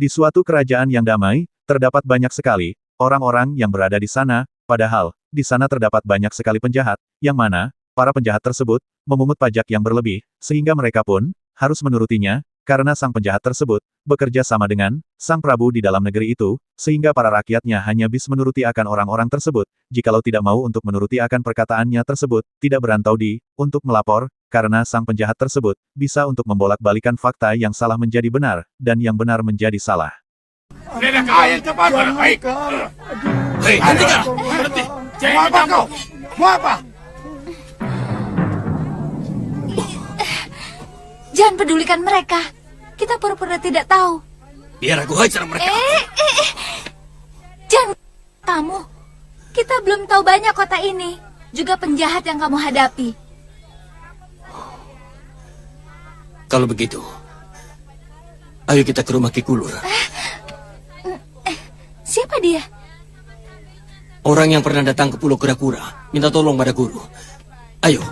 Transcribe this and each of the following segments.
Di suatu kerajaan yang damai, terdapat banyak sekali orang-orang yang berada di sana, padahal di sana terdapat banyak sekali penjahat, yang mana para penjahat tersebut memungut pajak yang berlebih, sehingga mereka pun harus menurutinya, karena sang penjahat tersebut bekerja sama dengan sang prabu di dalam negeri itu, sehingga para rakyatnya hanya bisa menuruti akan orang-orang tersebut, jikalau tidak mau untuk menuruti akan perkataannya tersebut, tidak berantau untuk melapor, karena sang penjahat tersebut bisa untuk membolak-balikan fakta yang salah menjadi benar, dan yang benar menjadi salah. Hei, hentikan! Berhenti! Jangan apa kau? Mau apa? Jangan pedulikan mereka. Kita pura-pura tidak tahu. Biar aku hajar mereka. Jangan kamu. Kita belum tahu banyak kota ini. Juga penjahat yang kamu hadapi. Kalau begitu, ayo kita ke rumah Ki Kulur. Siapa dia? Orang yang pernah datang ke Pulau Kura-Kura, minta tolong pada guru. Ayo.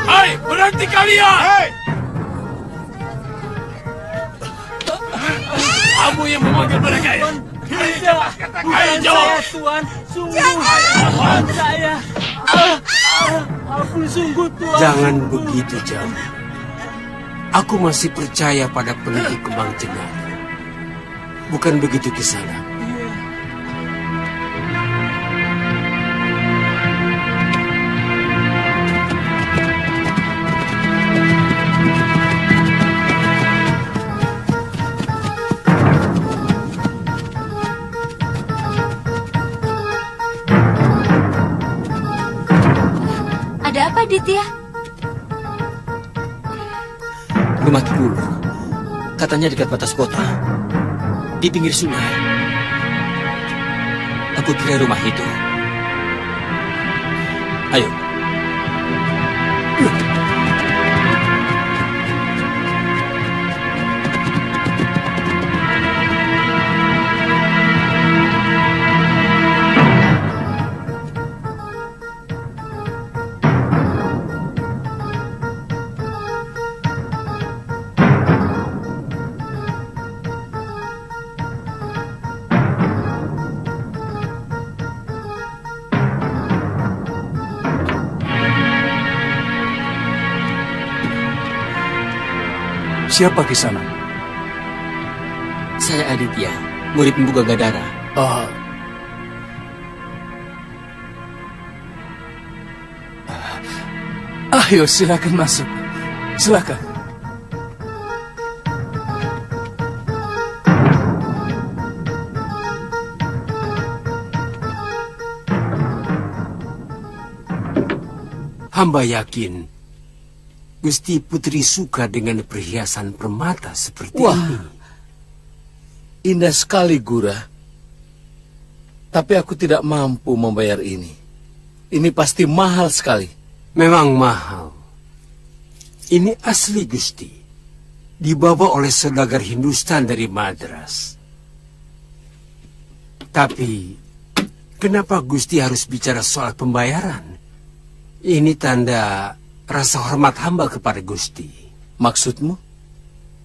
Hai, berhenti kalian! Hei! Kamu yang memanggil mereka ya? Ayo jawab! Tuan, sungguh saya. Aku sungguh Tuan. Jangan begitu, Jam. Aku masih percaya pada penduduk Kembang Jenang. Bukan begitu Kisana. Ada apa, Ditya? Rumah Ki Wulur. Katanya dekat batas kota. Di pinggir sungai. Aku kira rumah itu. Ayo. Siapa di sana? Saya Aditya, murid Empu Gagadara. Ayo, silakan masuk. Silakan. Hamba yakin Gusti Putri suka dengan perhiasan permata seperti ini. Indah sekali, Gura. Tapi aku tidak mampu membayar ini. Ini pasti mahal sekali. Memang mahal. Ini asli, Gusti. Dibawa oleh saudagar Hindustan dari Madras. Tapi, kenapa Gusti harus bicara soal pembayaran? Ini tanda rasa hormat hamba kepada Gusti. Maksudmu?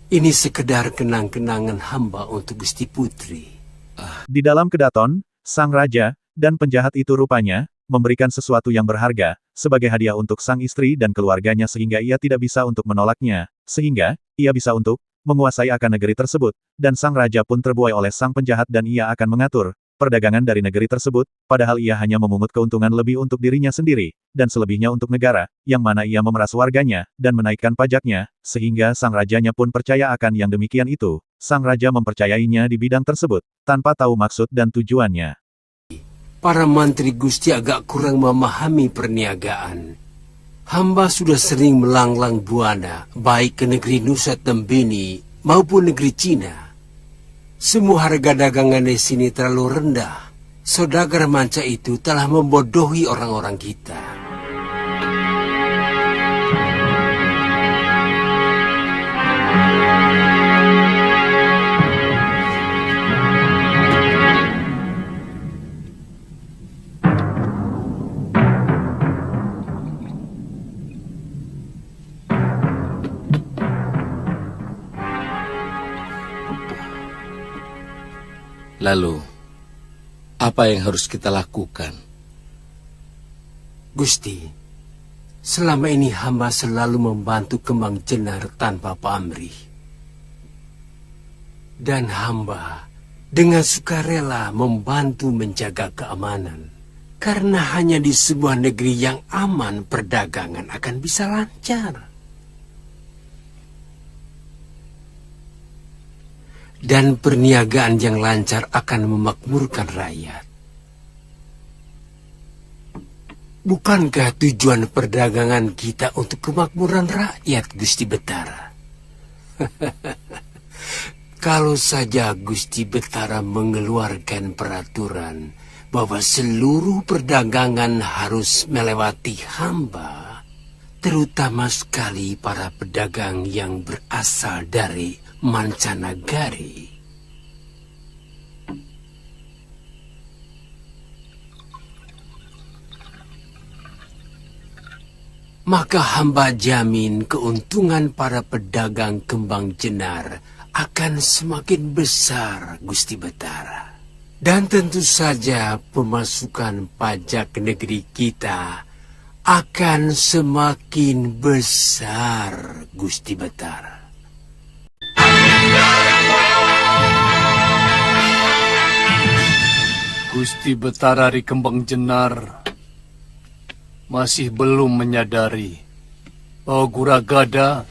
Ini sekedar kenang-kenangan hamba untuk Gusti Putri. Di dalam kedaton, sang raja, dan penjahat itu rupanya, memberikan sesuatu yang berharga, sebagai hadiah untuk sang istri dan keluarganya sehingga ia tidak bisa untuk menolaknya, sehingga, ia bisa untuk, menguasai akan negeri tersebut, dan sang raja pun terbuai oleh sang penjahat dan ia akan mengatur, perdagangan dari negeri tersebut, padahal ia hanya memungut keuntungan lebih untuk dirinya sendiri, dan selebihnya untuk negara, yang mana ia memeras warganya, dan menaikkan pajaknya, sehingga sang rajanya pun percaya akan yang demikian itu, sang raja mempercayainya di bidang tersebut, tanpa tahu maksud dan tujuannya. Para mantri Gusti agak kurang memahami perniagaan. Hamba sudah sering melanglang buana, baik ke negeri Nusa Tembini maupun negeri Cina. Semua harga dagangan di sini terlalu rendah. Saudagar manca itu telah membodohi orang-orang kita. Lalu, apa yang harus kita lakukan? Gusti, selama ini hamba selalu membantu Kembang Jenar tanpa pamrih. Dan hamba dengan sukarela membantu menjaga keamanan. Karena hanya di sebuah negeri yang aman perdagangan akan bisa lancar. Dan perniagaan yang lancar akan memakmurkan rakyat. Bukankah tujuan perdagangan kita untuk kemakmuran rakyat, Gusti Betara? Kalau saja Gusti Betara mengeluarkan peraturan bahwa seluruh perdagangan harus melewati hamba, terutama sekali para pedagang yang berasal dari mancanagari. Maka hamba jamin keuntungan para pedagang Kembang Jenar akan semakin besar, Gusti Betara. Dan tentu saja pemasukan pajak negeri kita akan semakin besar, Gusti Betara. Gusti Betara Ri Kembang Jenar masih belum menyadari bahwa Guragada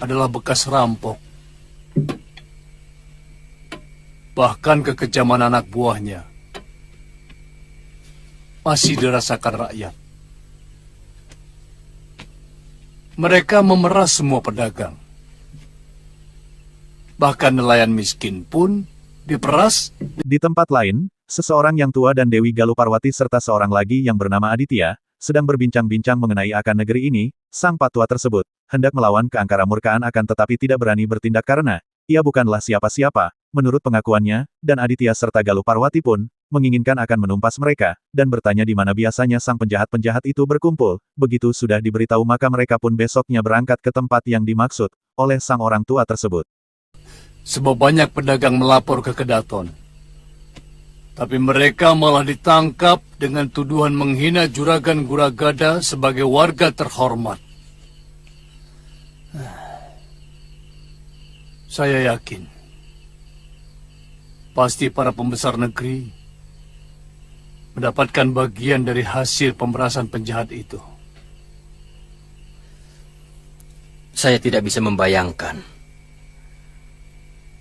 adalah bekas rampok. Bahkan kekejaman anak buahnya masih dirasakan rakyat. mereka memeras semua pedagang. Bahkan nelayan miskin pun diperas. Di tempat lain, seseorang yang tua dan Dewi Galuh Parwati serta seorang lagi yang bernama Aditya, sedang berbincang-bincang mengenai akan negeri ini. Sang patua tersebut hendak melawan keangkara murkaan akan tetapi tidak berani bertindak karena ia bukanlah siapa-siapa, menurut pengakuannya, dan Aditya serta Galuh Parwati pun menginginkan akan menumpas mereka, dan bertanya di mana biasanya sang penjahat-penjahat itu berkumpul. Begitu sudah diberitahu maka mereka pun besoknya berangkat ke tempat yang dimaksud oleh sang orang tua tersebut. Sebab banyak pedagang melapor ke Kedaton. Tapi mereka malah ditangkap dengan tuduhan menghina Juragan Guragada sebagai warga terhormat. Saya yakin, pasti para pembesar negeri mendapatkan bagian dari hasil pemerasan penjahat itu. Saya tidak bisa membayangkan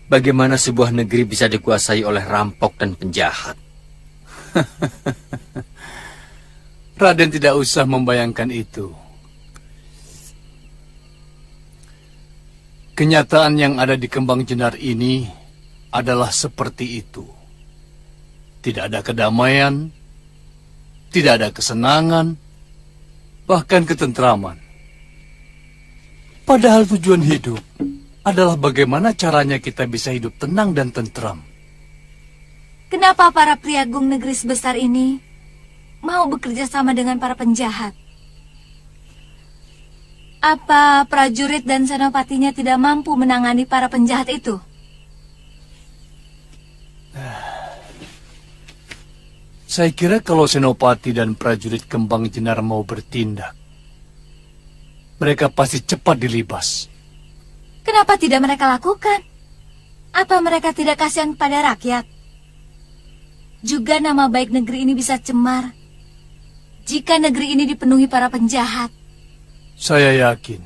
bagaimana sebuah negeri bisa dikuasai oleh rampok dan penjahat. Raden tidak usah membayangkan itu. Kenyataan yang ada di Kembang Jenar ini adalah seperti itu. Tidak ada kedamaian, tidak ada kesenangan, bahkan ketentraman. Padahal tujuan hidup adalah bagaimana caranya kita bisa hidup tenang dan tentram. Kenapa para priagung negeri sebesar ini mau bekerja sama dengan para penjahat? Apa prajurit dan senopatinya tidak mampu menangani para penjahat itu? Saya kira kalau senopati dan prajurit Kembang Jenar mau bertindak, mereka pasti cepat dilibas. Kenapa tidak mereka lakukan? Apa mereka tidak kasihan pada rakyat? Juga nama baik negeri ini bisa cemar jika negeri ini dipenuhi para penjahat. Saya yakin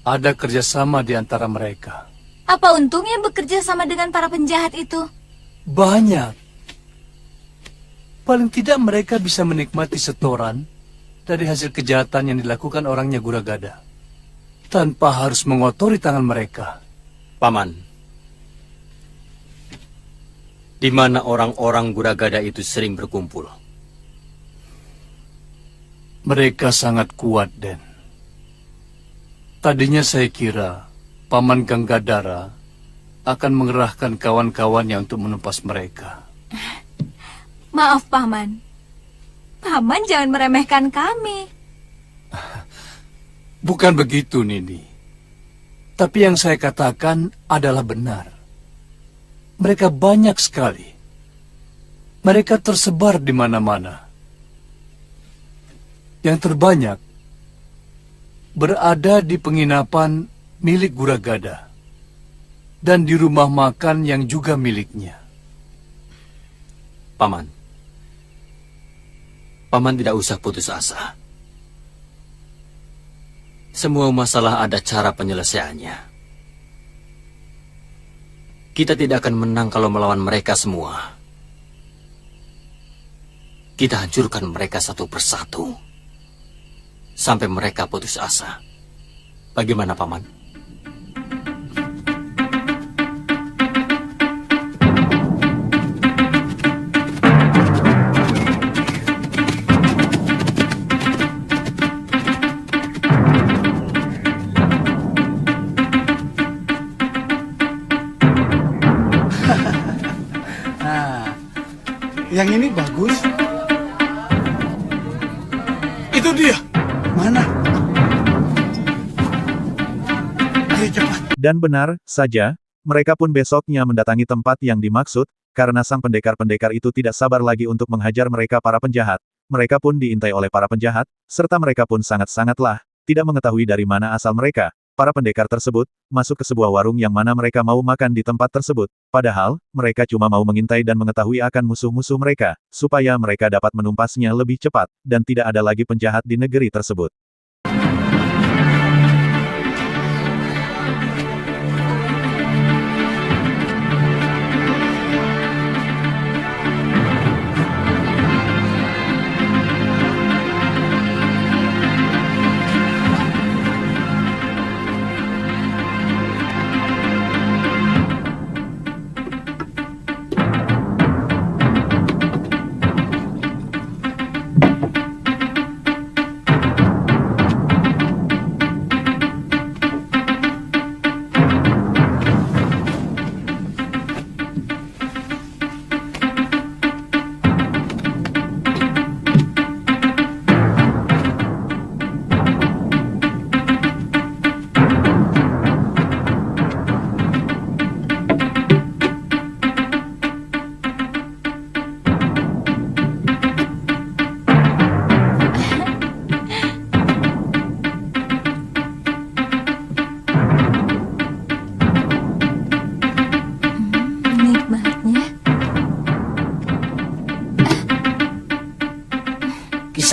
ada kerjasama di antara mereka. Apa untungnya bekerja sama dengan para penjahat itu? Banyak. Paling tidak mereka bisa menikmati setoran dari hasil kejahatan yang dilakukan orangnya Guragada, tanpa harus mengotori tangan mereka. Paman, di mana orang-orang Guragada itu sering berkumpul? Mereka sangat kuat, Den. Tadinya saya kira Paman Ganggadara akan mengerahkan kawan-kawannya untuk menumpas mereka. Maaf, Paman. Paman jangan meremehkan kami. Bukan begitu, Nini. Tapi yang saya katakan adalah benar. Mereka banyak sekali. Mereka tersebar di mana-mana. Yang terbanyak berada di penginapan milik Guragada dan di rumah makan yang juga miliknya. Paman tidak usah putus asa. Semua masalah ada cara penyelesaiannya. Kita tidak akan menang kalau melawan mereka semua. Kita hancurkan mereka satu persatu sampai mereka putus asa. Bagaimana, Paman? Yang ini bagus. Itu dia. Mana? Ayo cepat. Dan benar saja, mereka pun besoknya mendatangi tempat yang dimaksud, karena sang pendekar-pendekar itu tidak sabar lagi untuk menghajar mereka para penjahat. Mereka pun diintai oleh para penjahat, serta mereka pun sangat-sangatlah tidak mengetahui dari mana asal mereka. Para pendekar tersebut masuk ke sebuah warung yang mana mereka mau makan di tempat tersebut. Padahal, mereka cuma mau mengintai dan mengetahui akan musuh-musuh mereka, supaya mereka dapat menumpasnya lebih cepat, dan tidak ada lagi penjahat di negeri tersebut.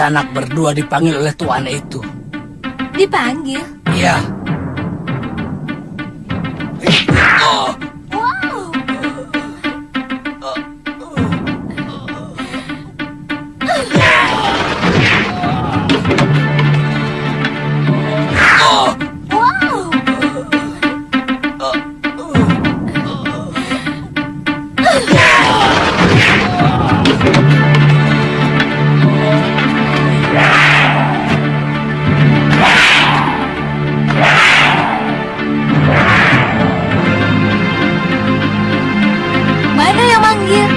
sanak berdua dipanggil oleh tuan itu. Dipanggil? Iya. Wow. Wow. Mana yang manggil?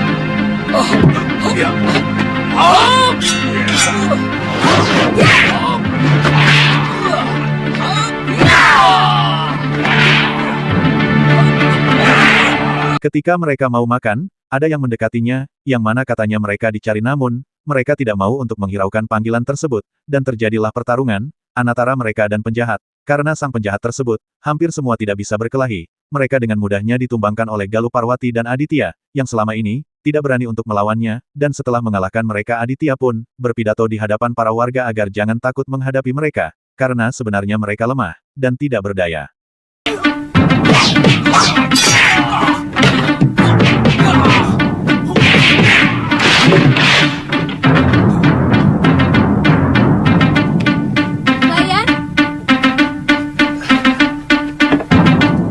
Ketika mereka mau makan, ada yang mendekatinya, yang mana katanya mereka dicari namun, mereka tidak mau untuk menghiraukan panggilan tersebut, dan terjadilah pertarungan, antara mereka dan penjahat. Karena sang penjahat tersebut, hampir semua tidak bisa berkelahi, mereka dengan mudahnya ditumbangkan oleh Galuh Parwati dan Aditya, yang selama ini, tidak berani untuk melawannya, dan setelah mengalahkan mereka Aditya pun, berpidato di hadapan para warga agar jangan takut menghadapi mereka, karena sebenarnya mereka lemah, dan tidak berdaya. Bayan,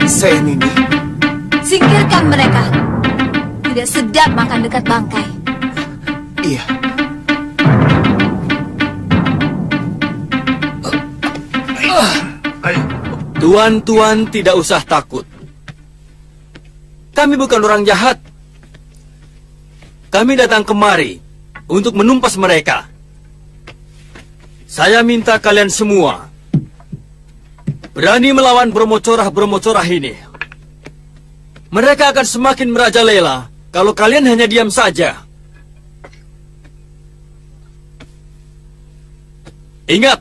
Saya Nini. singkirkan mereka. Tidak sedap makan dekat bangkai. Iya. Tuan-tuan tidak usah takut. Kami bukan orang jahat. Kami datang kemari untuk menumpas mereka. Saya minta kalian semua berani melawan bromocorah-bromocorah ini. Mereka akan semakin merajalela kalau kalian hanya diam saja. Ingat,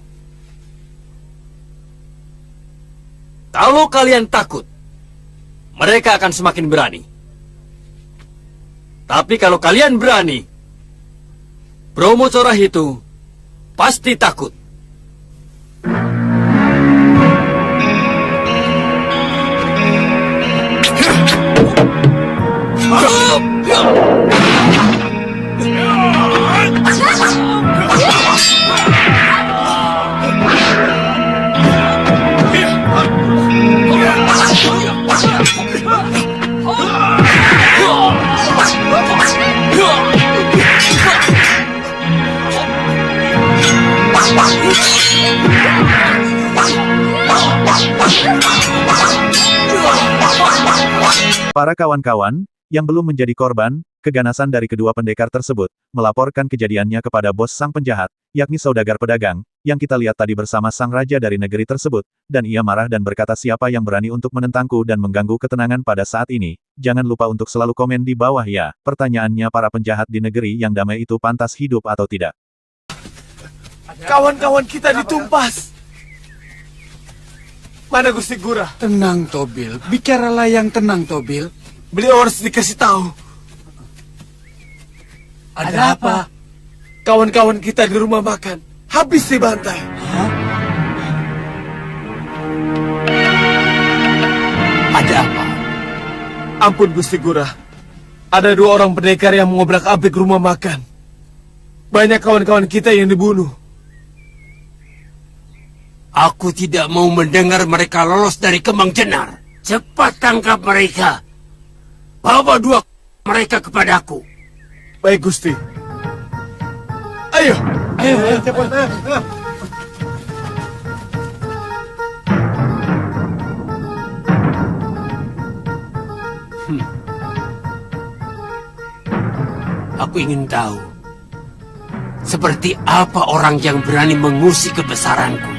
kalau kalian takut, mereka akan semakin berani. Tapi kalau kalian berani, bromocorah itu pasti takut. Para kawan-kawan, yang belum menjadi korban, keganasan dari kedua pendekar tersebut, melaporkan kejadiannya kepada bos sang penjahat, yakni saudagar pedagang, yang kita lihat tadi bersama sang raja dari negeri tersebut, dan ia marah dan berkata siapa yang berani untuk menentangku dan mengganggu ketenangan pada saat ini, jangan lupa untuk selalu komen di bawah ya, pertanyaannya para penjahat di negeri yang damai itu pantas hidup atau tidak. Kawan-kawan kita ditumpas. Mana Gusti Gura? Tenang, Tobil. Bicaralah yang tenang, Tobil. Beliau harus dikasih tahu. Ada apa? Kawan-kawan kita di rumah makan habis dibantai. Ada apa? Ampun Gusti Gura. Ada 2 orang pendekar yang mengobrak-abrik rumah makan. Banyak kawan-kawan kita yang dibunuh. Aku tidak mau mendengar mereka lolos dari Kembang Jenar. Cepat tangkap mereka. Bawa 2 mereka kepadaku. Baik Gusti. Ayo. Ayo cepat. Aku ingin tahu seperti apa orang yang berani mengusik kebesaranku.